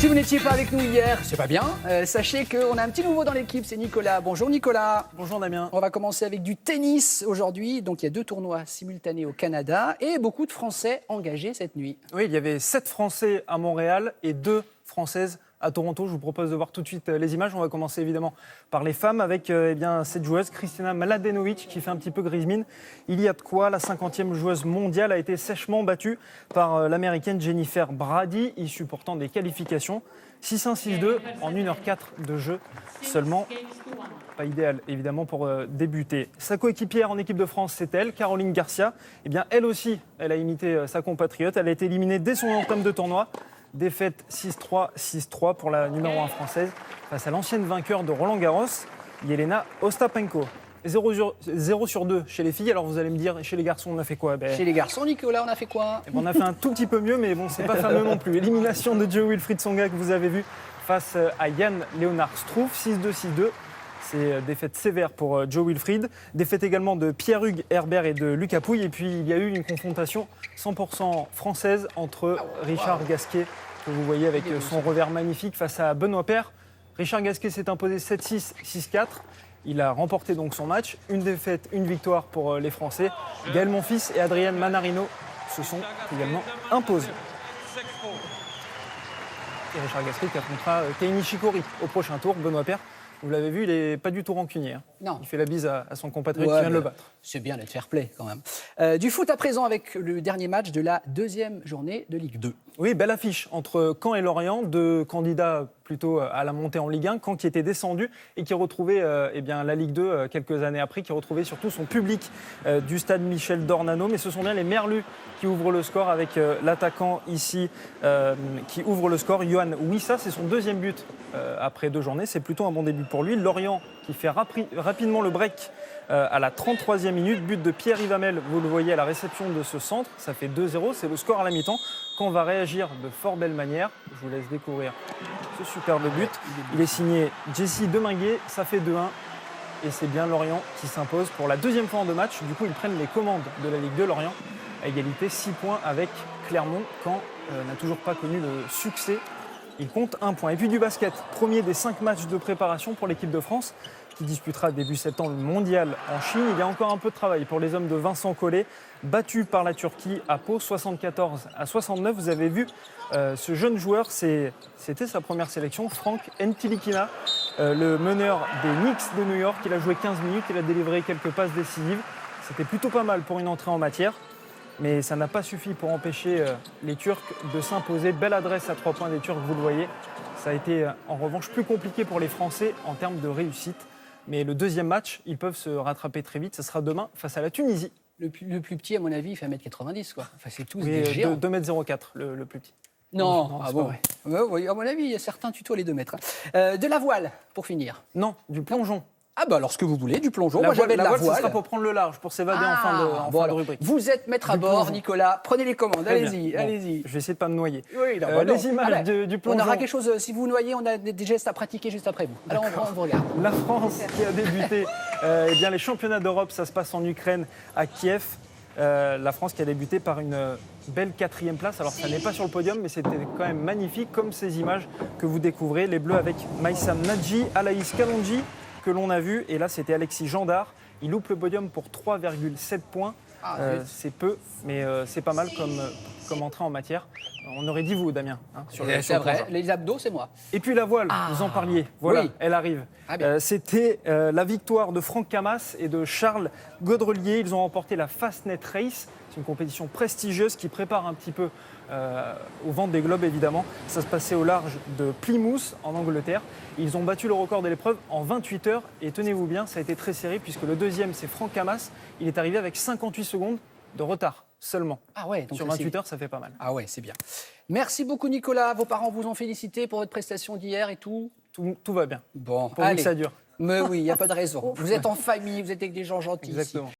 Si vous n'étiez pas avec nous hier, c'est pas bien. Sachez qu'on a un petit nouveau dans l'équipe, c'est Nicolas. Bonjour Nicolas. Bonjour Damien. On va commencer avec du tennis aujourd'hui. Donc il y a 2 tournois simultanés au Canada et beaucoup de Français engagés cette nuit. Oui, il y avait 7 Français à Montréal et 2 Françaises à Toronto. Je vous propose de voir tout de suite les images. On va commencer évidemment par les femmes avec cette joueuse, Kristina Mladenovic, qui fait un petit peu grise mine. Il y a de quoi. La 50e joueuse mondiale a été sèchement battue par l'américaine Jennifer Brady, issue pourtant des qualifications. 6-1, 6-2 en 1h04 de jeu seulement. Pas idéal, évidemment, pour débuter. Sa coéquipière en équipe de France, c'est elle, Caroline Garcia. Eh bien, elle aussi, elle a imité sa compatriote. Elle a été éliminée dès son entame de tournoi. Défaite 6-3, 6-3 pour la numéro 1 française face à l'ancienne vainqueur de Roland-Garros, Jelena Ostapenko. 0 sur 2 chez les filles. Alors vous allez me dire, chez les garçons, on a fait quoi? Chez les garçons, Nicolas, on a fait quoi? On a fait un tout petit peu mieux, mais bon, c'est pas fameux non plus. Élimination de Jo-Wilfried Tsonga que vous avez vu face à Jan-Leonard Struff, 6-2, 6-2. C'est défaite sévère pour Jo-Wilfried. Défaite également de Pierre-Hugues Herbert et de Lucas Pouille. Et puis il y a eu une confrontation 100% française entre Richard Gasquet, que vous voyez avec son revers magnifique, face à Benoît Paire. Richard Gasquet s'est imposé 7-6, 6-4. Il a remporté donc son match. Une défaite, une victoire pour les Français. Gaël Monfils et Adrian Manarino se sont également imposés. Et Richard Gasquet qui affrontera Kei Nishikori au prochain tour. Benoît Paire, vous l'avez vu, il n'est pas du tout rancunier. Non. Il fait la bise à son compatriote qui vient de le battre. C'est bien d'être fair-play quand même. Du foot à présent avec le dernier match de la 2e journée de Ligue 2. Oui, belle affiche entre Caen et Lorient, 2 candidats plutôt à la montée en Ligue 1. Caen qui était descendu et qui retrouvait la Ligue 2 quelques années après, qui retrouvait surtout son public du stade Michel Dornano. Mais ce sont bien les Merlus qui ouvrent le score avec l'attaquant ici qui ouvre le score, Yohan Wissa. C'est son 2e but après 2 journées. C'est plutôt un bon début pour lui. Lorient qui fait rapidement le break à la 33e minute. But de Pierre Yvamel, vous le voyez à la réception de ce centre. Ça fait 2-0, c'est le score à la mi-temps. Caen va réagir de fort belle manière. Je vous laisse découvrir ce superbe but. Il est signé Jesse Deminguet, ça fait 2-1. Et c'est bien Lorient qui s'impose pour la 2e fois en 2 matchs. Du coup, ils prennent les commandes de la Ligue 2. Lorient à égalité, 6 points avec Clermont. Caen n'a toujours pas connu le succès. Il compte 1 point. Et puis du basket, premier des 5 matchs de préparation pour l'équipe de France qui disputera début septembre le mondial en Chine. Il y a encore un peu de travail pour les hommes de Vincent Collet, battu par la Turquie à Pau, 74-69. Vous avez vu ce jeune joueur, c'était sa première sélection, Frank Ntilikina, le meneur des Knicks de New York. Il a joué 15 minutes, il a délivré quelques passes décisives. C'était plutôt pas mal pour une entrée en matière. Mais ça n'a pas suffi pour empêcher les Turcs de s'imposer. Belle adresse à 3 points des Turcs, vous le voyez. Ça a été en revanche plus compliqué pour les Français en termes de réussite. Mais le 2e match, ils peuvent se rattraper très vite. Ça sera demain face à la Tunisie. Le plus petit, à mon avis, il fait 1m90, quoi. Enfin, c'est tous Oui, des géants. 2m04, le plus petit. Non, c'est bon. pas vrai. Oui, à mon avis, il y a certains tutos les 2 mètres. De la voile, pour finir. Non, du plongeon. Ah bah alors ce que vous voulez, du plongeon. La Moi j'avais de la voile, voile. ce sera pour prendre le large, pour s'évader en fin de rubrique. Vous êtes maître à Du bord, plongeon. Nicolas. Prenez les commandes, Très allez-y, bien. Bon, allez-y. je vais essayer de ne pas me noyer. Oui, non, les images du plongeon. On aura quelque chose, si vous vous noyez, on a des gestes à pratiquer juste après vous. Alors on vous regarde. La France qui a débuté les championnats d'Europe, ça se passe en Ukraine, à Kiev. La France qui a débuté par une belle 4e place. Alors ça n'est pas sur le podium, mais c'était quand même magnifique, comme ces images que vous découvrez. Les Bleus avec Maïsam Nadji, Alaïs Kalonji, que l'on a vu. Et là, c'était Alexis Gendard. Il loupe le podium pour 3,7 points. C'est peu, mais c'est pas mal comme entrée en matière. On aurait dit vous, Damien. C'est vrai, les abdos, c'est moi. Et puis la voile, vous en parliez. Voilà, oui. Elle arrive. C'était la victoire de Franck Camas et de Charles Gaudrelier. Ils ont remporté la Fastnet Race. C'est une compétition prestigieuse qui prépare un petit peu au vent des globes, évidemment. Ça se passait au large de Plymouth, en Angleterre. Ils ont battu le record de l'épreuve en 28 heures. Et tenez-vous bien, ça a été très serré, puisque le 2e, c'est Franck Camas. Il est arrivé avec 58 secondes de retard seulement. Ah ouais, donc sur 28 heures, ça fait pas mal. Ah ouais, c'est bien. Merci beaucoup, Nicolas. Vos parents vous ont félicité pour votre prestation d'hier et tout? Tout va bien. Bon, Pourvu que ça dure. Mais oui, il n'y a pas de raison. Vous êtes en famille, vous êtes avec des gens gentils. Exactement. Ici.